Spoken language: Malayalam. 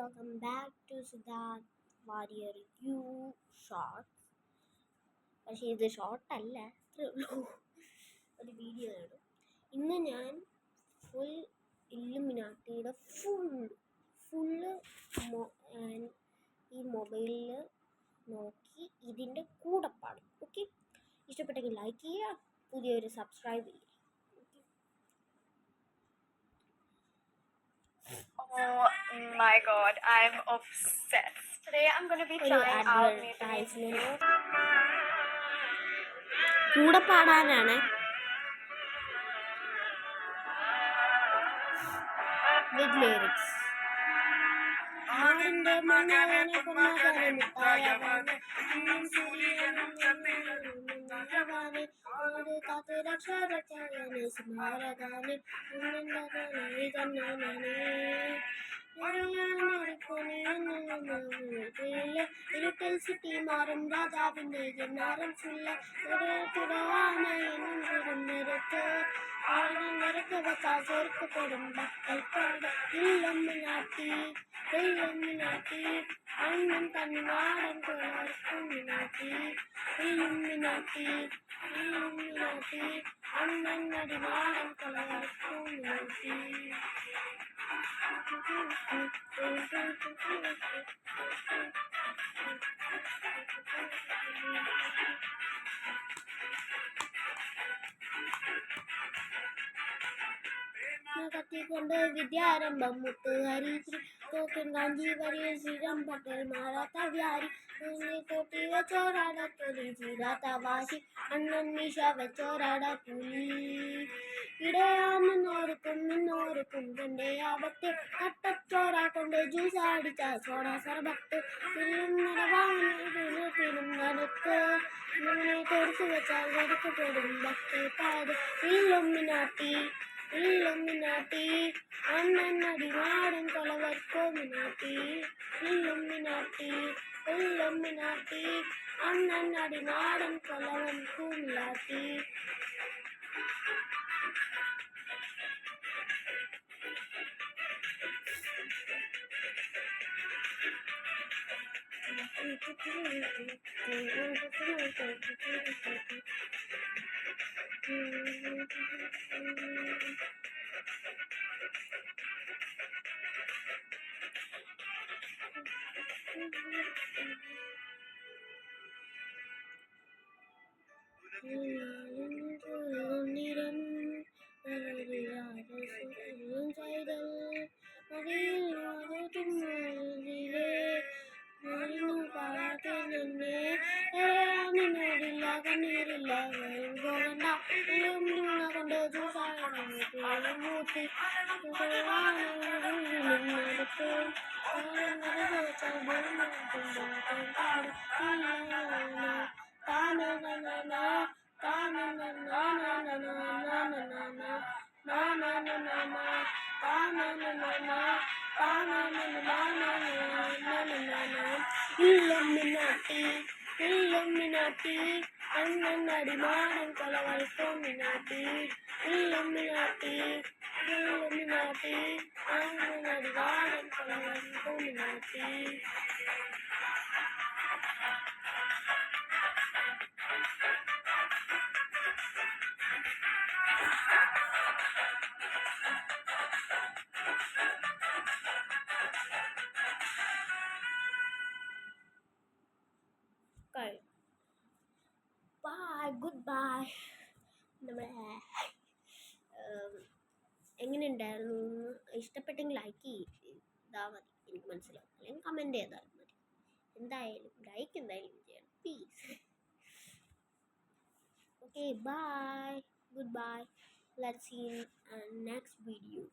welcome back to Siddharth Warrior Review Shorts. പക്ഷേ ഇത് ഷോർട്ടല്ല, അത്രേ ഉള്ളൂ, ഒരു വീഡിയോ ആണ്. ഇന്ന് ഞാൻ ഫുൾ ഇല്ലുമിനാട്ടിയുടെ ഫുള്ള് ഈ മൊബൈലിൽ നോക്കി ഇതിൻ്റെ കൂടെ പാടും. ഓക്കെ, ഇഷ്ടപ്പെട്ടെങ്കിൽ ലൈക്ക് ചെയ്യുക, പുതിയൊരു സബ്സ്ക്രൈബ് ചെയ്യുക. Oh my god, I'm obsessed. Today I'm going to be trying out Maybelline. കൂടെ പാടാനാണ്. With lyrics. ആടിന്റെ മണവാനെ കൊണ്ടാകാനെ മുത്തായവാനെ സൂര്യനെ കാത്തു രക്ഷാകർത്താവാനെ സ്മാരകാനെ ഇരുട്ടിൽ സിറ്റി മാറും രാജാവിന്റെ ജന്നാരം ചുള്ള നിരത്ത് നിരക്ക് വെച്ചാൽ ചേർക്കപ്പെടും ഭക്തൽപ്പാട് ഇല്ലൊന്നിനാട്ടി അണ്ണൻ തന്നാടൻ കുളർക്കുമിനാട്ടി അണ്ണൻ അടിനാടൻ കുളർക്കുമിനാട്ടി. കത്തിക്കൊണ്ട് വിദ്യാരംഭം മുത്ത് ഹരിശ്രീ തോക്കൻ കാഞ്ചി വരിയിൽ ശ്രീരം പട്ടൽ മാറാത്ത വ്യാരി തൊട്ടി വെച്ചോരാട തൊലി ചീരാത്ത വാശി അണ്ണൻ മീശ വെച്ചോരാട പുലി ഇടയാന്നോർക്കും നിന്നോർക്കും കണ്ടേ ആപത്ത് കട്ടച്ചോറ കൊണ്ട് ജ്യൂസ് അടിച്ച സോഡ സർബത്ത് തിന്നും നടത്ത് ഇങ്ങനെ കൊടുത്തു വെച്ചാൽ കൊടുക്കപ്പെടും ഭക്തപ്പാട് ഇല്ലുമിനാട്ടി അണ്ണൻ അടിനാടൻ കൊലവർക്കോമിനാട്ടി ഇല്ലുമിനാട്ടി അണ്ണൻ അടിനാടൻ കൊലവർക്കുമില്ലാട്ടി. കണ്ണീരില്ല പോകണ്ട കൊണ്ട് മൂത്തി ഇല്ലുമിനാട്ടി അണ്ണൻ അടിമാടൻ കൊലവർക്കോമിനാട്ടി ഇല്ലുമിനാട്ടി അണ്ണൻ അടിമാടൻ കൊലവർക്കോമിനാട്ടി. Bye, good bye. നമ്മുടെ എങ്ങനെയുണ്ടായിരുന്നു? ഇഷ്ടപ്പെട്ടെങ്കിൽ ലൈക്ക് ചെയ്താൽ മതി, എനിക്ക് മനസ്സിലാവും. അല്ലെങ്കിൽ കമൻറ്റ് ചെയ്താൽ മതി. എന്തായാലും ലൈക്ക് എന്തായാലും ചെയ്യണം, please. Okay, bye, good bye. Let's see you in next video.